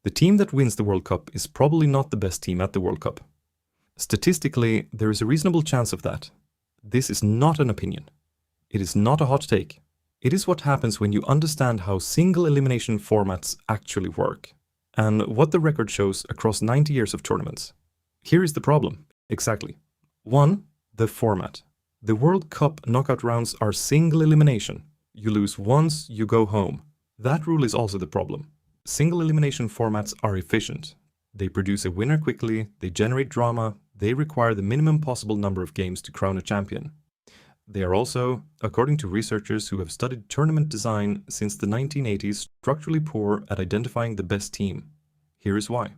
The team that wins the World Cup is probably not the best team at the World Cup. Statistically, there is a reasonable chance of that. This is not an opinion. It is not a hot take. It is what happens when you understand how single elimination formats actually work, and what the record shows across 90 years of tournaments. Here is the problem. Exactly. 1. The format. The World Cup knockout rounds are single elimination. You lose once, you go home. That rule is also the problem. Single elimination formats are efficient. They produce a winner quickly, they generate drama, they require the minimum possible number of games to crown a champion. They are also, according to researchers who have studied tournament design since the 1980s, structurally poor at identifying the best team. Here is why.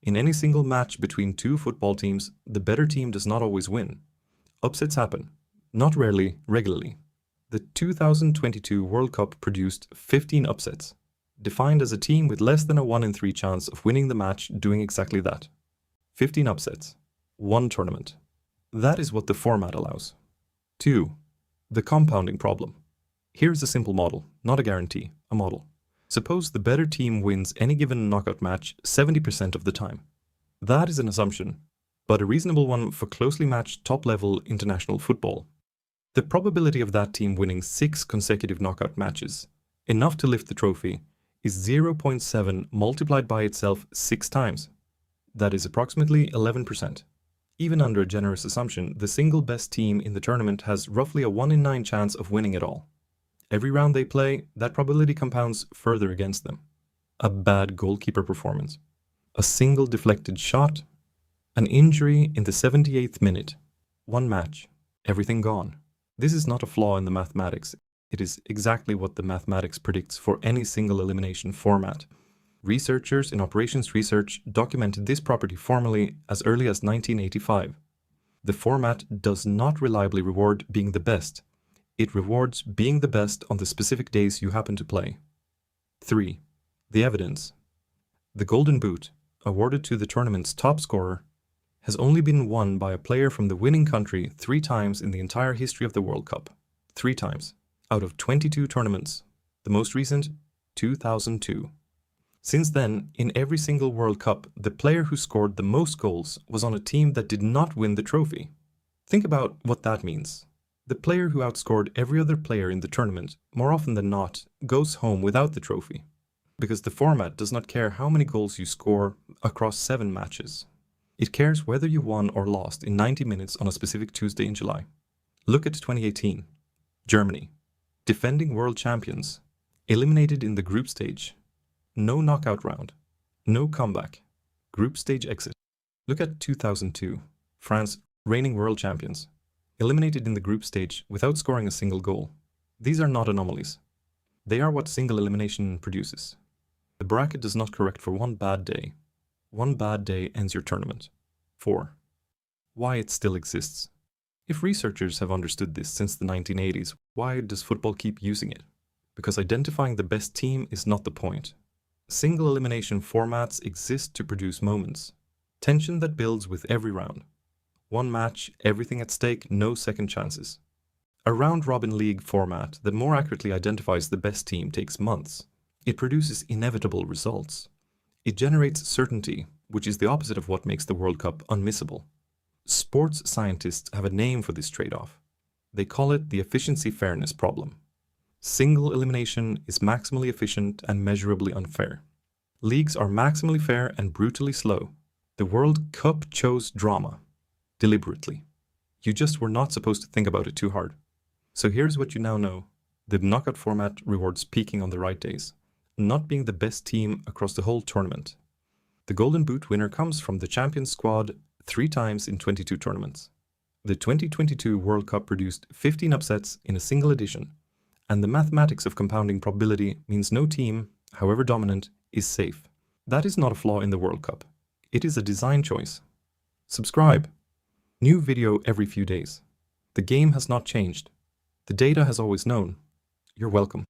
In any single match between two football teams, the better team does not always win. Upsets happen. Not rarely, regularly. The 2022 World Cup produced 15 upsets, defined as a team with less than a 1 in 3 chance of winning the match doing exactly that. 15 upsets. 1 tournament. That is what the format allows. 2. The compounding problem. Here's a simple model, not a guarantee, a model. Suppose the better team wins any given knockout match 70% of the time. That is an assumption, but a reasonable one for closely matched top-level international football. The probability of that team winning 6 consecutive knockout matches, enough to lift the trophy, is 0.7 multiplied by itself 6 times. That is approximately 11%. Even under a generous assumption, the single best team in the tournament has roughly a 1 in 9 chance of winning it all. Every round they play, that probability compounds further against them. A bad goalkeeper performance, a single deflected shot, an injury in the 78th minute, 1 match, everything gone. This is not a flaw in the mathematics. It is exactly what the mathematics predicts for any single elimination format. Researchers in operations research documented this property formally as early as 1985. The format does not reliably reward being the best. It rewards being the best on the specific days you happen to play. 3. The evidence. The Golden Boot, awarded to the tournament's top scorer, has only been won by a player from the winning country 3 times in the entire history of the World Cup. 3 times, out of 22 tournaments. The most recent, 2002. Since then, in every single World Cup, the player who scored the most goals was on a team that did not win the trophy. Think about what that means. The player who outscored every other player in the tournament, more often than not, goes home without the trophy. Because the format does not care how many goals you score across 7 matches. It cares whether you won or lost in 90 minutes on a specific Tuesday in July. Look at 2018. Germany. Defending world champions. Eliminated in the group stage. No knockout round. No comeback. Group stage exit. Look at 2002. France, reigning world champions. Eliminated in the group stage without scoring a single goal. These are not anomalies. They are what single elimination produces. The bracket does not correct for 1 bad day. 1 bad day ends your tournament. 4. Why it still exists. If researchers have understood this since the 1980s, why does football keep using it? Because identifying the best team is not the point. Single elimination formats exist to produce moments. Tension that builds with every round. 1 match, everything at stake, no second chances. A round-robin league format that more accurately identifies the best team takes months. It produces inevitable results. It generates certainty, which is the opposite of what makes the World Cup unmissable. Sports scientists have a name for this trade-off. They call it the efficiency-fairness problem. Single elimination is maximally efficient and measurably unfair. Leagues are maximally fair and brutally slow. The World Cup chose drama. Deliberately. You just were not supposed to think about it too hard. So here's what you now know. The knockout format rewards peaking on the right days, not being the best team across the whole tournament. The Golden Boot winner comes from the champion squad 3 times in 22 tournaments. The 2022 World Cup produced 15 upsets in a single edition, and the mathematics of compounding probability means no team, however dominant, is safe. That is not a flaw in the World Cup. It is a design choice. Subscribe. New video every few days. The game has not changed. The data has always known. You're welcome.